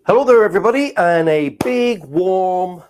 Hello there, everybody, and a big, warm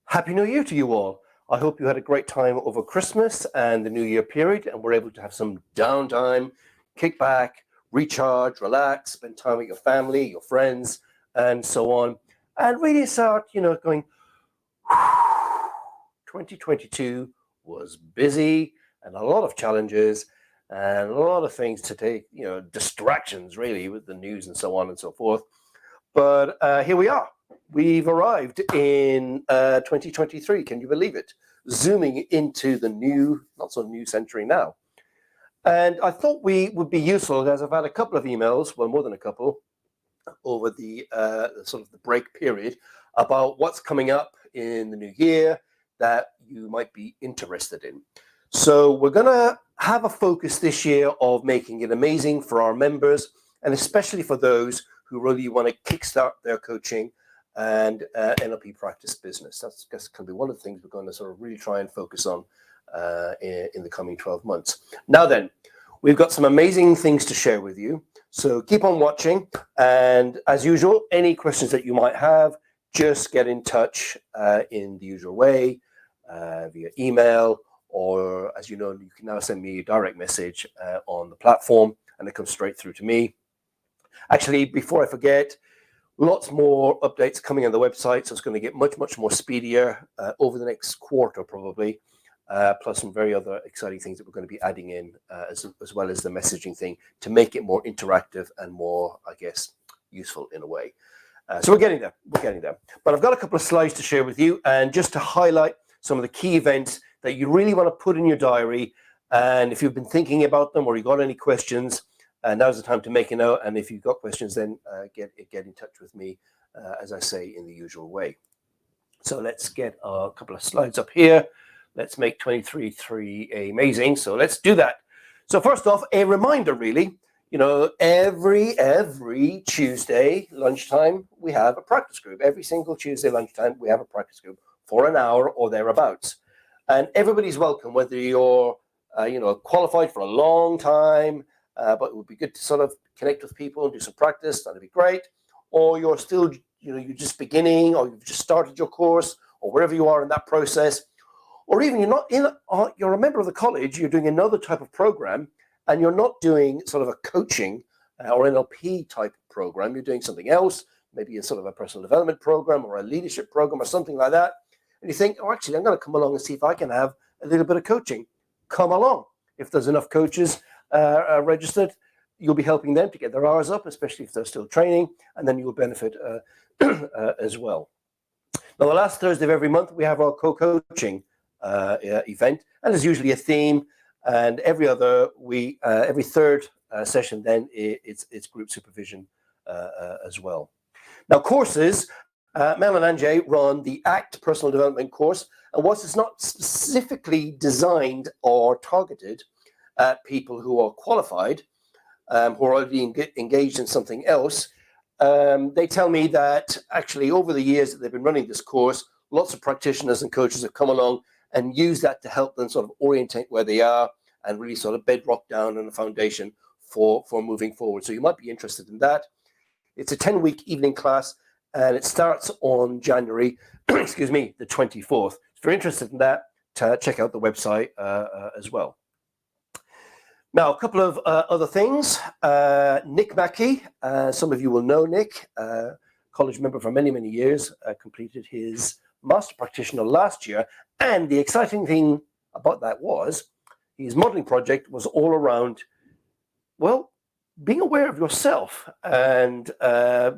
Happy New Year to you all. I hope you had a great time over Christmas and the New Year period, and were able to have some downtime, kick back, recharge, relax, spend time with your family, your friends, and so on, and really start, going, 2022 was busy and a lot of challenges and a lot of things to take, distractions really with the news and so on and so forth. But here we are. We've arrived in 2023. Can you believe it? Zooming into the new, not so new century now. And I thought we would be useful, as I've had a couple of emails, well, more than a couple, over the sort of the break period about what's coming up in the new year that you might be interested in. So we're going to have a focus this year of making it amazing for our members, and especially for those who really want to kickstart their coaching and NLP practice business. That's going to be one of the things we're going to sort of really try and focus on in the coming 12 months. Now then, we've got some amazing things to share with you. So keep on watching. And as usual, any questions that you might have, just get in touch in the usual way, via email, or as you know, you can now send me a direct message on the platform, and it comes straight through to me. Actually, before I forget, lots more updates coming on the website, so it's going to get much, much more speedier over the next quarter probably, plus some very other exciting things that we're going to be adding in as well as the messaging thing to make it more interactive and more, I guess, useful in a way. So we're getting there. But I've got a couple of slides to share with you, and just to highlight some of the key events that you really want to put in your diary. And if you've been thinking about them or you got any questions, now's the time to make a note. And if you've got questions, then get in touch with me, as I say, in the usual way. So let's get a couple of slides up here. Let's make 23 amazing. So let's do that. So first off, a reminder, really, every Tuesday lunchtime, we have a practice group. Every single Tuesday lunchtime, we have a practice group for an hour or thereabouts. And everybody's welcome, whether you're, qualified for a long time, but it would be good to sort of connect with people and do some practice. That'd be great. Or you're still, you're just beginning, or you've just started your course, or wherever you are in that process. Or even you're a member of the college, you're doing another type of program, and you're not doing sort of a coaching or NLP type program. You're doing something else, maybe a sort of a personal development program or a leadership program or something like that. And you think, oh, actually, I'm going to come along and see if I can have a little bit of coaching. Come along. If there's enough coaches registered, you'll be helping them to get their hours up, especially if they're still training, and then you'll benefit as well. Now, the last Thursday of every month, we have our co-coaching event, and there's usually a theme, and every third session then it's group supervision as well. Now, courses, Mel and Anjay run the ACT personal development course, and whilst it's not specifically designed or targeted at people who are qualified, who are already engaged in something else, they tell me that actually over the years that they've been running this course, lots of practitioners and coaches have come along and use that to help them sort of orientate where they are and really sort of bedrock down on the foundation for moving forward. So you might be interested in that. It's a 10-week evening class, and it starts on January, the 24th. If you're interested in that, check out the website as well. Now, a couple of other things. Nick Mackey, some of you will know Nick, college member for many, many years, completed his master practitioner last year. And the exciting thing about that was his modeling project was all around, well, being aware of yourself and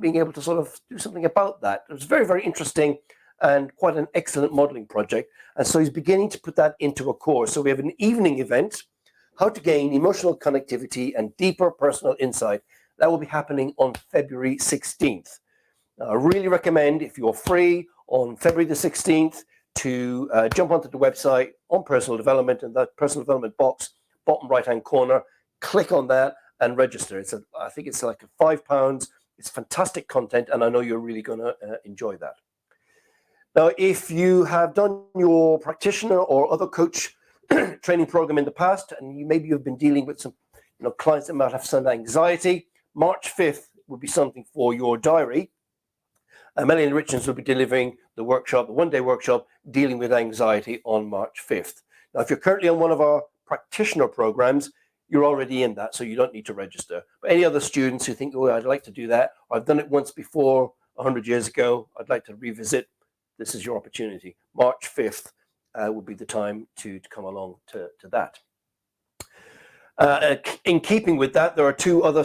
being able to sort of do something about that. It was very, very interesting and quite an excellent modeling project. And so he's beginning to put that into a course. So we have an evening event, how to gain emotional connectivity and deeper personal insight. That will be happening on February 16th. Now, I really recommend, if you're free on February the 16th, to jump onto the website on personal development, and that personal development box, bottom right-hand corner, click on that and register. I think it's like £5. It's fantastic content, and I know you're really going to enjoy that. Now, if you have done your practitioner or other coach training program in the past, and maybe you've been dealing with some clients that might have some anxiety, March 5th would be something for your diary. Melanie Richards will be delivering the workshop, the one-day workshop, Dealing with Anxiety on March 5th. Now, if you're currently on one of our practitioner programs, you're already in that, so you don't need to register. But any other students who think, oh, I'd like to do that, or I've done it once before, 100 years ago, I'd like to revisit, this is your opportunity. March 5th will be the time to come along to that. In keeping with that, there are two other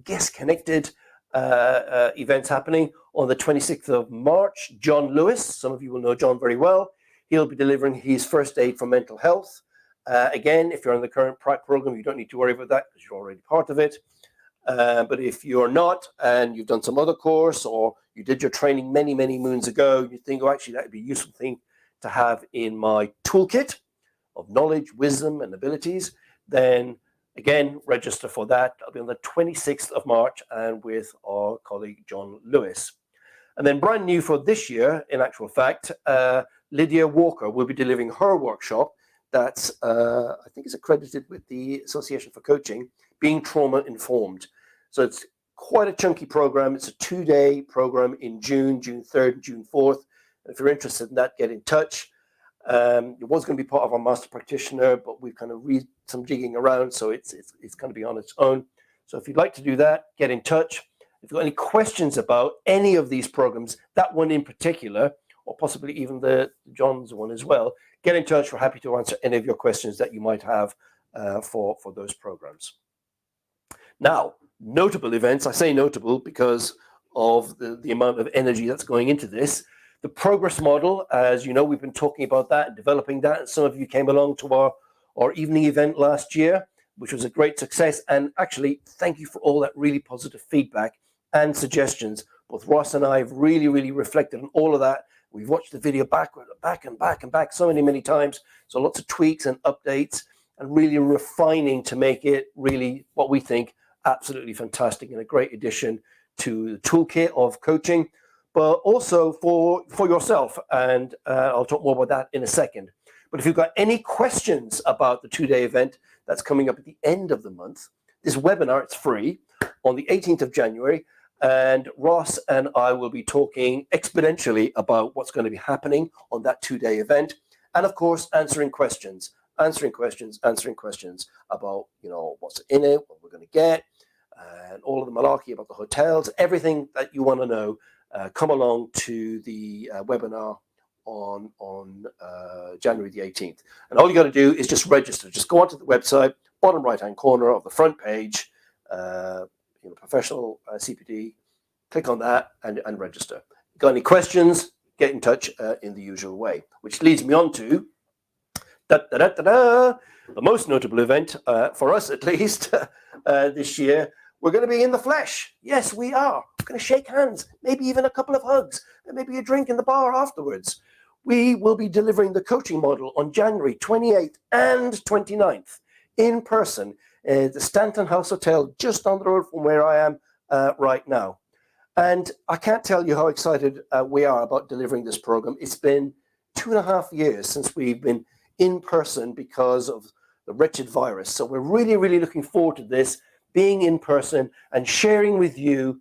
guest-connected events happening. On the 26th of March, John Lewis, some of you will know John very well, he'll be delivering his first aid for mental health. Again, if you're in the current prac program, you don't need to worry about that because you're already part of it. But if you're not, and you've done some other course, or you did your training many, many moons ago, you think, oh, actually, that would be a useful thing to have in my toolkit of knowledge, wisdom, and abilities, then again, register for that. That'll be on the 26th of March and with our colleague, John Lewis. And then brand new for this year, in actual fact, Lydia Walker will be delivering her workshop that's, I think is accredited with the Association for Coaching, Being Trauma Informed. So it's quite a chunky program. It's a 2-day program in June 3rd and June 4th. And if you're interested in that, get in touch. It was going to be part of our master practitioner, but we've kind of read some jigging around, so it's going to be on its own. So if you'd like to do that, get in touch. If you've got any questions about any of these programs, that one in particular, or possibly even the John's one as well, get in touch. We're happy to answer any of your questions that you might have for those programs. Now, notable events, I say notable because of the amount of energy that's going into this. The progress model, as you know, we've been talking about that and developing that. And some of you came along to our evening event last year, which was a great success. And actually, thank you for all that really positive feedback and suggestions. Both Ross and I have really, really reflected on all of that. We've watched the video back so many times. So lots of tweaks and updates and really refining to make it really what we think absolutely fantastic and a great addition to the toolkit of coaching, but also for yourself. And I'll talk more about that in a second. But if you've got any questions about the 2-day event that's coming up at the end of the month, this webinar, it's free, on the 18th of January. And Ross and I will be talking exponentially about what's going to be happening on that 2-day event. And of course, answering questions about, what's in it, what we're going to get, and all of the malarkey about the hotels, everything that you want to know. Come along to the webinar on January the 18th. And all you got to do is just register. Just go onto the website, bottom right-hand corner of the front page, Professional CPD, click on that and register. Got any questions, get in touch in the usual way, which leads me on to the most notable event, for us at least, this year. We're going to be in the flesh. Yes, we are. We're going to shake hands, maybe even a couple of hugs, and maybe a drink in the bar afterwards. We will be delivering the coaching model on January 28th and 29th in person at the Stanton House Hotel, just on the road from where I am right now. And I can't tell you how excited we are about delivering this program. It's been 2.5 years since we've been in person because of the wretched virus. So we're really, really looking forward to this, being in person and sharing with you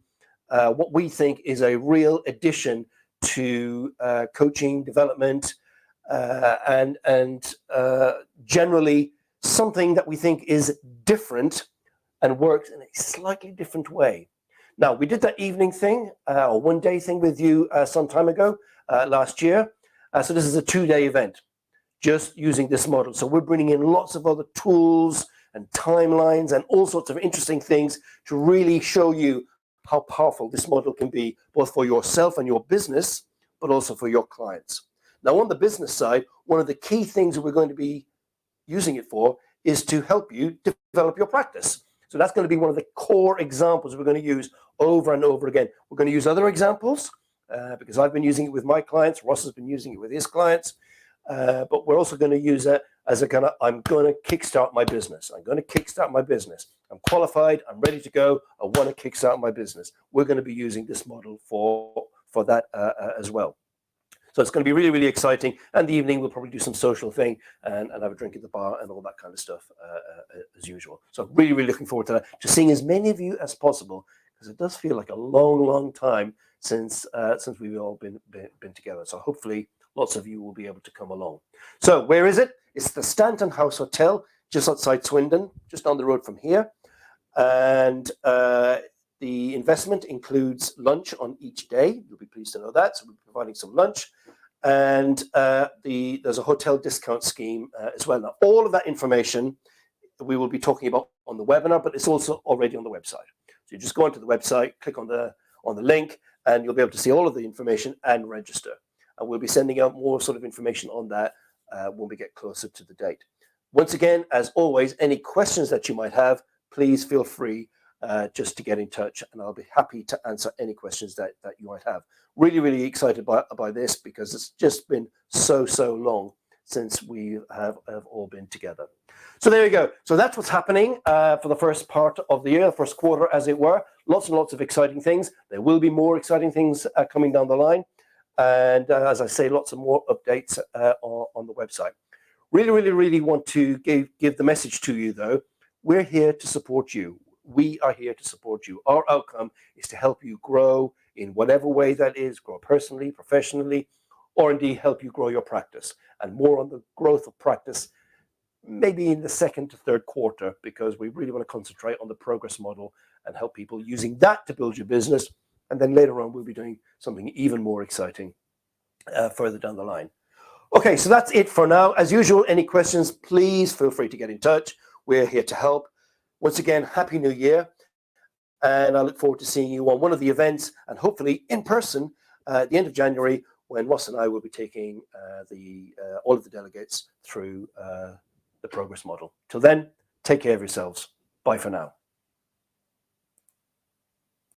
what we think is a real addition to coaching development and generally something that we think is different and works in a slightly different way. Now, we did that evening thing, or 1-day thing with you some time ago, last year. So this is a 2-day event, just using this model. So we're bringing in lots of other tools and timelines and all sorts of interesting things to really show you how powerful this model can be, both for yourself and your business, but also for your clients. Now, on the business side, one of the key things that we're going to be using it for is to help you develop your practice. So that's going to be one of the core examples we're going to use over and over again. We're going to use other examples because I've been using it with my clients. Ross has been using it with his clients. But we're also going to use it as a kind of, I'm going to kickstart my business. I'm going to kickstart my business. I'm qualified. I'm ready to go. I want to kickstart my business. We're going to be using this model for that as well. So it's going to be really, really exciting. And the evening, we'll probably do some social thing and have a drink at the bar and all that kind of stuff as usual. So really, really looking forward to that, to seeing as many of you as possible, because it does feel like a long, long time since we've all been together. So hopefully lots of you will be able to come along. So where is it? It's the Stanton House Hotel, just outside Swindon, just on the road from here. And the investment includes lunch on each day. You'll be pleased to know that. So we'll be providing some lunch. And there's a hotel discount scheme as well. Now, all of that information we will be talking about on the webinar, but it's also already on the website. So you just go onto the website, click on the link, and you'll be able to see all of the information and register. And we'll be sending out more sort of information on that when we get closer to the date. Once again, as always, any questions that you might have, please feel free just to get in touch, and I'll be happy to answer any questions that you might have. Really, really excited by this, because it's just been so long since we have all been together. So there you go. So that's what's happening for the first part of the year, first quarter, as it were. Lots and lots of exciting things. There will be more exciting things coming down the line. And as I say, lots of more updates on the website. Really want to give the message to you, though. We're here to support you. We are here to support you. Our outcome is to help you grow in whatever way that is, grow personally, professionally, or indeed help you grow your practice. And more on the growth of practice, maybe in the second to third quarter, because we really want to concentrate on the progress model and help people using that to build your business. And then later on, we'll be doing something even more exciting further down the line. Okay, so that's it for now. As usual, any questions, please feel free to get in touch. We're here to help. Once again, Happy New Year. And I look forward to seeing you on one of the events, and hopefully in person at the end of January, when Ross and I will be taking all of the delegates through the progress model. Till then, take care of yourselves. Bye for now.